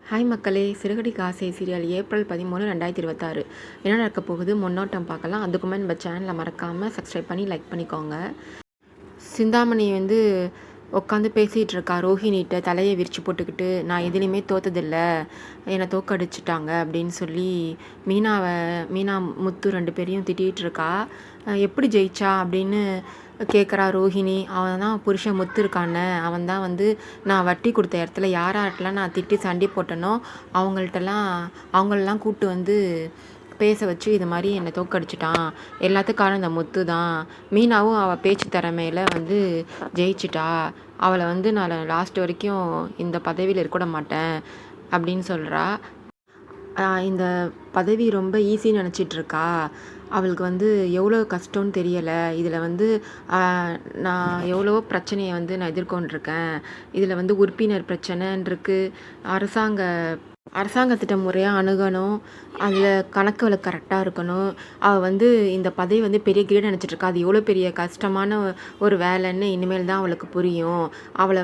Hi மக்களே, சிறுகடிக்க ஆசை serial April 13, 2026 என்ன நடக்க போகுது முன்னோட்டம் பார்க்கலாம். அதுக்குமே நம்ம சேனலை மறக்காமல் சப்ஸ்கிரைப் பண்ணி லைக் பண்ணிக்கோங்க. சிந்தாமணி உட்காந்து பேசிகிட்டு இருக்கா ரோஹிணிகிட்ட, தலையை விரித்து போட்டுக்கிட்டு, நான் எதுலேயுமே தோத்ததில்லை, என்னை தோக்கடிச்சிட்டாங்க அப்படின்னு சொல்லி மீனா முத்து 2 பேரையும் திட்டிகிட்டு இருக்கா. எப்படி ஜெயிச்சா அப்படின்னு கேட்குறா ரோஹிணி. அவன் தான் புருஷன் முத்து இருக்கானே, அவன் தான் நான் வட்டி கொடுத்த இடத்துல யார்கிட்டலாம் நான் திட்டி சண்டை போட்டனோ அவங்களெலாம் கூப்பிட்டு பேச வச்சு இது மாதிரி என்னை தோக்கடிச்சிட்டான், எல்லாத்துக்கான இந்த முத்து தான். மீனாவும் அவள் பேச்சு திறமையில் ஜெயிச்சிட்டா. அவளை நான் லாஸ்ட் வரைக்கும் இந்த பதவியில் இருக்க மாட்டேன் அப்படின்னு சொல்கிறா. இந்த பதவி ரொம்ப ஈஸின்னு நினச்சிட்ருக்கா. அவளுக்கு எவ்வளோ கஷ்டம்னு தெரியலை. இதில் நான் எவ்வளவோ பிரச்சனையை நான் எதிர்கொண்டிருக்கேன். இதில் உறுப்பினர் பிரச்சனைன்னு இருக்குது. அரசாங்கத்திட்ட முறையாக அணுகணும், அதில் கணக்குகள் கரெக்டாக இருக்கணும். அவள் இந்த பதவி பெரிய கிரீடம் நினச்சிட்ருக்கா. அது எவ்வளோ பெரிய கஷ்டமான ஒரு வேலைன்னு இனிமேல் தான் அவளுக்கு புரியும். அவளை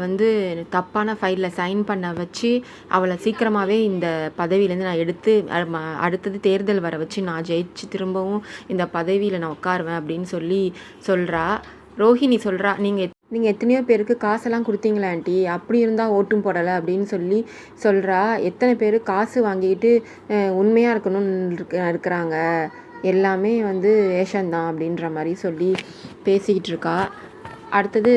தப்பான ஃபைலில் சைன் பண்ண வச்சு அவளை சீக்கிரமாகவே இந்த பதவியிலேருந்து நான் எடுத்து அடுத்தது தேர்தல் வர வச்சு நான் ஜெயிச்சு திரும்பவும் இந்த பதவியில் நான் உட்காருவேன் அப்படின்னு சொல்கிறா. ரோஹிணி சொல்கிறா, நீங்கள் எத்தனையோ பேருக்கு காசெல்லாம் கொடுத்தீங்களா ஆண்டி, அப்படி இருந்தால் ஓட்டும் போடலை அப்படின்னு சொல்கிறா. எத்தனை பேர் காசு வாங்கிட்டு உண்மையாக இருக்கணும்னு இருக்கிறாங்க, எல்லாமே வேஷந்தான் அப்படின்ற மாதிரி சொல்லி பேசிக்கிட்டு இருக்கா. அடுத்தது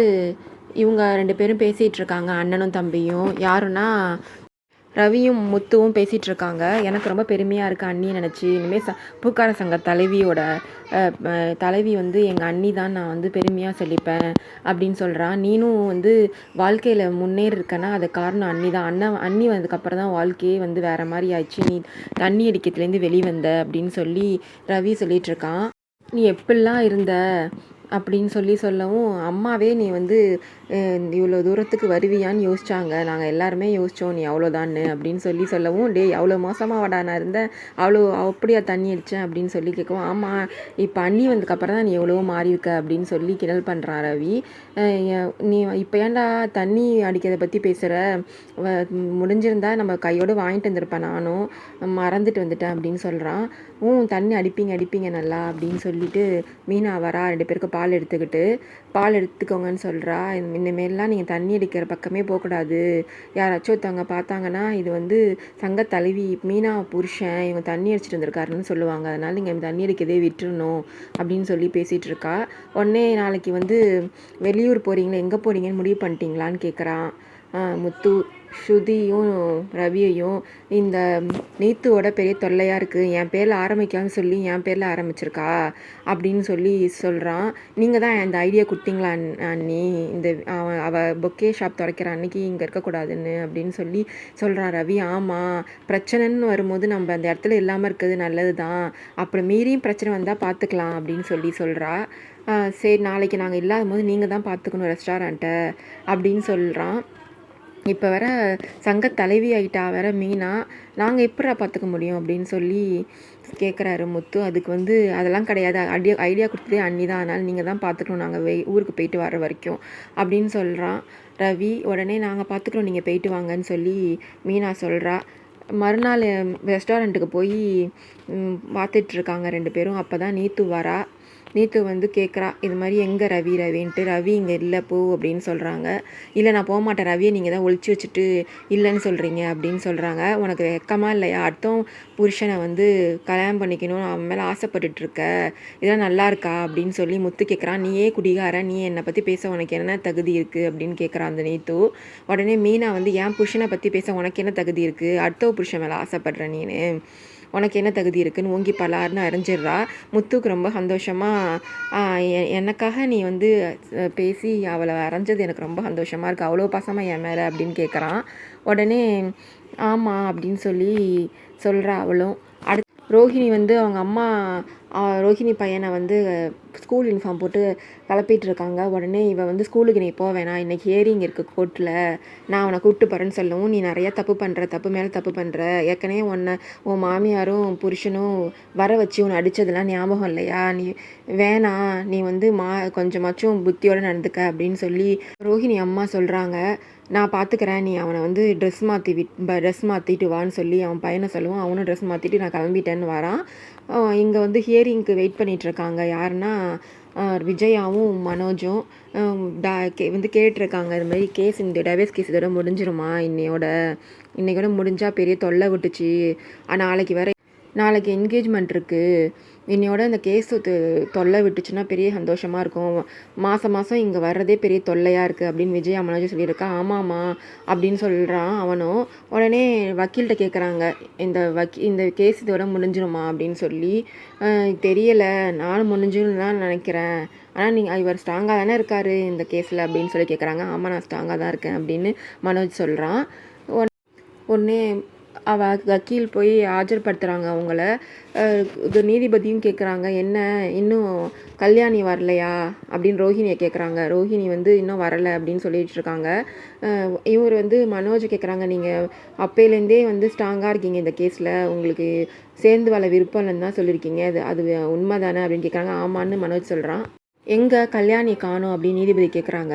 இவங்க 2 பேரும் பேசிகிட்டு இருக்காங்க, அண்ணனும் தம்பியும். யாருன்னா ரவியும் முத்துவும் பேசிகிட்டு இருக்காங்க. எனக்கு ரொம்ப பெருமையாக இருக்குது அண்ணியை நினச்சி. இனிமேல் பூக்கார சங்க தலைவியோட தலைவி எங்கள் அண்ணி தான் நான் பெருமையாக சொல்லிப்பேன் அப்படின்னு சொல்கிறான். நீனும் வாழ்க்கையில் முன்னேறி இருக்கன்னா அது காரணம் அண்ணி தான். அண்ணி வந்ததுக்கப்புறம் தான் வாழ்க்கையே வேறு மாதிரி ஆயிடுச்சு. நீ தண்ணி அடிக்கிறதுலேருந்து வெளிவந்த அப்படின்னு சொல்லி ரவி சொல்லிகிட்ருக்கான். நீ எப்படிலாம் இருந்த அப்படின்னு சொல்லவும், அம்மாவே நீ இவ்வளோ தூரத்துக்கு வருவியான்னு யோசிச்சாங்க, நாங்கள் எல்லாருமே யோசித்தோம் நீ அவ்வளோதான்னு அப்படின்னு சொல்லவும், டே அவ்வளோ மோசமாக வாடா நான் இருந்தேன், அப்படியா தண்ணி அடித்தேன் அப்படின்னு சொல்லி கேட்கவும், ஆமாம் இப்போ அண்ணி வந்ததுக்கப்புறம் தான் நீ எவ்வளோ மாறி இருக்க அப்படின்னு சொல்லி கிண்டல் பண்ணுறான் ரவி. நீ இப்போ ஏன்டா தண்ணி அடிக்கிறத பற்றி பேசுகிற, முடிஞ்சிருந்தா நம்ம கையோடு வாங்கிட்டு வந்திருப்பேன், நானும் மறந்துட்டு வந்துட்டேன் அப்படின்னு சொல்கிறான். தண்ணி அடிப்பீங்க நல்லா அப்படின்னு சொல்லிட்டு மீனா வரா. 2 பேருக்கு பால் எடுத்துக்கோங்கன்னு சொல்கிறா. இனிமேல்லாம் நீங்கள் தண்ணி அடிக்கிற பக்கமே போகக்கூடாது, யாராச்சும் ஒருத்தவங்க பார்த்தாங்கன்னா இது சங்க தலைவி மீனா புருஷன், இவங்க தண்ணி அடிச்சிட்டு வந்திருக்காருன்னு சொல்லுவாங்க, அதனால் நீங்கள் தண்ணி அடிக்கிறதே விட்டுறணும் அப்படின்னு சொல்லி பேசிகிட்டு இருக்கா. உடனே நாளைக்கு வெளியூர் போகிறீங்களா, எங்கே போகிறீங்கன்னு முடிவு பண்ணிட்டீங்களான்னு கேட்குறான் முத்து. ஸ்ருதியும் ரவியையும், இந்த நீத்துவோட பெரிய தொல்லையாக இருக்குது, என் பேரில் ஆரம்பிக்கான்னு சொல்லி என் பேரில் ஆரம்பிச்சிருக்கா அப்படின்னு சொல்கிறான். நீங்கள் தான் இந்த ஐடியா கொடுத்தீங்களா அண்ணி, அவள் பொக்கே ஷாப் துடைக்கிற அன்னைக்கு இங்கே இருக்கக்கூடாதுன்னு அப்படின்னு சொல்கிறான் ரவி. ஆமாம், பிரச்சனைன்னு வரும்போது நம்ம அந்த இடத்துல இல்லாமல் இருக்கிறது நல்லது தான், அப்புறம் மீறியும் பிரச்சனை வந்தால் பார்த்துக்கலாம் அப்படின்னு சொல்கிறா. சரி, நாளைக்கு நாங்கள் இல்லாத போது நீங்கள் தான் பார்த்துக்கணும் ரெஸ்டாரண்ட்டை அப்படின்னு சொல்கிறான். இப்போ வேற சங்க தலைவி ஆகிட்டா வேற மீனா, நாங்கள் எப்படா பார்த்துக்க முடியும் அப்படின்னு கேட்குறாரு முத்து. அதுக்கு அதெல்லாம் கிடையாது, ஐடியா கொடுத்ததே அண்ணி தான், அதனால் நீங்கள் தான் பார்த்துக்கணும், நாங்கள் ஊருக்கு போயிட்டு வர வரைக்கும் அப்படின்னு சொல்கிறான் ரவி. உடனே நாங்கள் பார்த்துக்குறோம், நீங்கள் போயிட்டு வாங்கன்னு மீனா சொல்கிறா. மறுநாள் ரெஸ்டாரண்ட்டுக்கு போய் பார்த்துட்ருக்காங்க 2 பேரும். அப்போ தான் நீத்து வரா. நீத்து கேட்குறா, இது மாதிரி எங்கே ரவின்ட்டு. ரவி இங்கே இல்லை போ அப்படின்னு சொல்கிறாங்க. இல்லை நான் போக மாட்டேன், ரவியை நீங்கள் தான் ஒழிச்சு வச்சுட்டு இல்லைன்னு சொல்கிறீங்க அப்படின்னு சொல்கிறாங்க. உனக்கு வெக்கமாக இல்லையா, அடுத்தவன் புருஷனை கல்யாணம் பண்ணிக்கணும் அவன் மேலே ஆசைப்பட்டுட்ருக்க, இதெல்லாம் நல்லா இருக்கா அப்படின்னு முத்து கேட்குறான். நீயே குடிகார, நீ என்னை பற்றி பேச உனக்கு என்ன தகுதி இருக்குது அப்படின்னு கேட்குறான் அந்த நீத்து. உடனே மீனா என் புருஷனை பற்றி பேச உனக்கு என்ன தகுதி இருக்குது, அடுத்தவ புருஷன் மேலே ஆசைப்படுற நீனு, உனக்கு என்ன தகுதி இருக்குன்னு ஓங்கி பலார்னு அறிஞ்சிடுறா. முத்துக்கு ரொம்ப சந்தோஷமாக, எனக்காக நீ பேசி அவளை அரைஞ்சது எனக்கு ரொம்ப சந்தோஷமாக இருக்குது, அவ்வளோ பாசமாக என் மேலே அப்படின்னு கேட்குறான். உடனே ஆமாம் அப்படின்னு சொல்கிறா அவளும். ரோஹிணி அவங்க அம்மா ரோஹிணி பையனை ஸ்கூல் யூனிஃபார்ம் போட்டு கிளப்பிட்டு இருக்காங்க. உடனே இவ வந்து ஸ்கூலுக்கு நீ போ வேணாம், இன்னைக்கு ஹியரிங் இருக்குது கோர்ட்டில், நான் அவனை கூப்பிட்டு போகிறேன்னு சொல்லவும், நீ நிறையா தப்பு மேலே தப்பு பண்ணுற, ஏற்கனவே உன் மாமியாரும் புருஷனும் வர வச்சு உன்னை அடித்ததெல்லாம் ஞாபகம் இல்லையா, நீ வேணாம், நீ வந்து கொஞ்சமாச்சும் புத்தியோடு நடந்துக்க அப்படின்னு சொல்லி ரோஹிணி அம்மா சொல்கிறாங்க. நான் பார்த்துக்கிறேன், நீ அவனை வந்து ட்ரெஸ் மாற்றிட்டு வான்னு சொல்லி அவன் பையனை சொல்லுவான். அவனும் ட்ரெஸ் மாற்றிட்டு நான் கிளம்பிட்டேன்னு வரான். இங்கே வந்து ஹியரிங்க்கு வெயிட் பண்ணிகிட்ருக்காங்க. யாருன்னா விஜயாவும் மனோஜும் வந்து கேட்டிருக்காங்க. இது மாதிரி கேஸ், இந்த டைவர்ஸ் கேஸ் இதோட முடிஞ்சிருமா, இன்னையோட முடிஞ்சால் பெரிய தொல்லை விட்டுச்சு, நாளைக்கு என்கேஜ்மெண்ட் இருக்குது, இன்னையோட இந்த கேஸ் தொல்லை விட்டுச்சுன்னா பெரிய சந்தோஷமாக இருக்கும், மாதம் இங்கே வர்றதே பெரிய தொல்லையாக இருக்குது அப்படின்னு விஜயா மனோஜ் சொல்லியிருக்கா. ஆமாம்மா அப்படின்னு சொல்கிறான் அவனும். உடனே வக்கீல்கிட்ட கேட்குறாங்க, இந்த கேஸ் இதோட முடிஞ்சிருமா அப்படின்னு சொல்லி. தெரியலை, நானும் முடிஞ்சுன்னு தான் நினைக்கிறேன், ஆனால் இவர் ஸ்ட்ராங்காக தானே இருக்கார் இந்த கேஸில் அப்படின்னு சொல்லி கேட்குறாங்க. ஆமாம், நான் ஸ்ட்ராங்காக தான் இருக்கேன் அப்படின்னு மனோஜ் சொல்கிறான். உடனே வக்கீல் போய் ஆஜர்படுத்துகிறாங்க அவங்கள. நீதிபதியும் கேட்குறாங்க, என்ன இன்னும் கல்யாணி வரலையா அப்படின்னு ரோஹிணியை கேட்குறாங்க. ரோஹிணி வந்து இன்னும் வரலை அப்படின்னு சொல்லிட்டு இருக்காங்க. இவர் வந்து மனோஜ் கேட்குறாங்க, நீங்கள் அப்போலேருந்தே வந்து ஸ்ட்ராங்காக இருக்கீங்க இந்த கேஸில், உங்களுக்கு சேர்ந்து வாழ விருப்பம் இல்லைன்னு தான் சொல்லியிருக்கீங்க, அது உண்மை தானே அப்படின்னு கேட்குறாங்க. ஆமான்னு மனோஜ் சொல்கிறான். எங்கே கல்யாணி காணோம் அப்படின்னு நீதிபதி கேட்குறாங்க.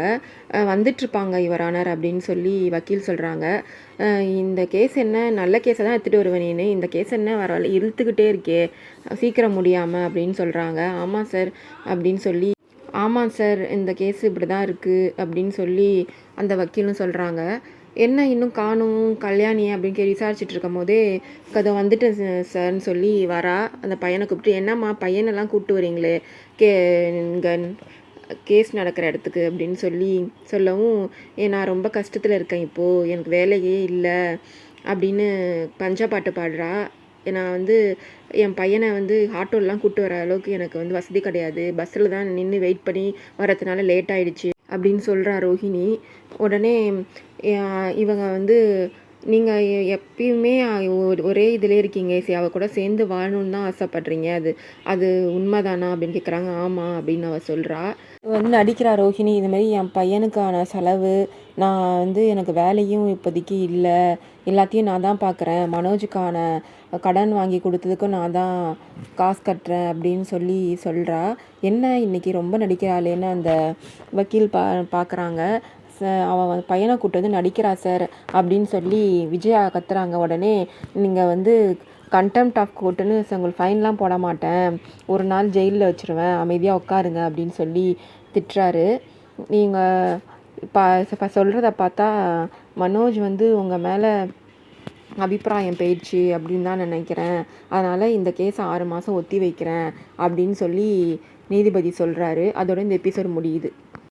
வந்துட்டுருப்பாங்க யுவர் ஆனர் அப்படின்னு சொல்லி வக்கீல் சொல்கிறாங்க. இந்த கேஸ் என்ன, நல்ல கேஸை தான் எடுத்துகிட்டு வருவேன் நீ, இந்த கேஸ் என்ன இழுத்துக்கிட்டே இருக்கே சீக்கிரம் முடியாமல் அப்படின்னு சொல்கிறாங்க. ஆமாம் சார் அப்படின்னு சொல்லி, ஆமாம் சார் இந்த கேஸ் இப்படி தான் இருக்குது அப்படின்னு சொல்லி அந்த வக்கீலும் சொல்கிறாங்க. என்ன இன்னும் காணும் கல்யாணி அப்படின்னு விசாரிச்சுட்டு இருக்கும் போதே கதை வந்துட்டு சார்ன்னு சொல்லி வரா. அந்த பையனை கூப்பிட்டு, என்னம்மா பையனெல்லாம் கூப்பிட்டு வரீங்களே இங்கே கேஸ் நடக்கிற இடத்துக்கு அப்படின்னு சொல்லவும், நான் ரொம்ப கஷ்டத்தில் இருக்கேன், இப்போது எனக்கு வேலையே இல்லை அப்படின்னு பஞ்சப்பாட்டு பாடுறா. நான் வந்து என் பையனை வந்து ஆட்டோலாம் கூப்பிட்டு வர அளவுக்கு எனக்கு வந்து வசதி கிடையாது, பஸ்ஸில் தான் நின்று வெயிட் பண்ணி வரதுனால லேட் ஆகிடுச்சு அப்படின்னு சொல்கிறா ரோஹிணி. உடனே இவங்க வந்து, நீங்கள் எப்பயுமே ஒரே இதிலே இருக்கீங்க, சரி அவள் கூட சேர்ந்து வாழணுன்னு தான் ஆசைப்பட்றீங்க, அது உண்மைதானா அப்படின்னு கேட்குறாங்க. ஆமாம் அப்படின்னு அவள் சொல்கிறா. வந்து நடிக்கிறா ரோஹிணி. இது மாதிரி என் பையனுக்கான செலவு, நான் வந்து எனக்கு வேலையும் இப்போதைக்கு இல்லை, எல்லாத்தையும் நான் தான் பார்க்குறேன், மனோஜுக்கான கடன் வாங்கி கொடுத்ததுக்கும் நான் தான் காசு கட்டுறேன் அப்படின்னு சொல்கிறா. என்ன இன்றைக்கி ரொம்ப நடிக்கிறாளேன்னு அந்த வக்கீல் பார்க்குறாங்க. அவன் பையனை கூப்பிட்டு வந்து நடிக்கிறா சார் அப்படின்னு சொல்லி விஜயா கத்துறாங்க. உடனே நீங்கள் வந்து கண்டெம்ட் ஆஃப் கோர்ட்டுன்னு உங்களுக்கு ஃபைன்லாம் போட மாட்டேன், ஒரு நாள் ஜெயிலில் வச்சுருவேன், அமைதியாக உட்காருங்க அப்படின்னு சொல்லி திட்டுறாரு. நீங்கள் இப்போ சொல்கிறத பார்த்தா மனோஜ் வந்து உங்கள் மேலே அபிப்பிராயம் போயிடுச்சு அப்படின்னு தான் நினைக்கிறேன், அதனால் இந்த கேஸை 6 மாதம் ஒத்தி வைக்கிறேன் அப்படின்னு சொல்லி நீதிபதி சொல்கிறாரு. அதோட இந்த எபிசோட் முடியுது.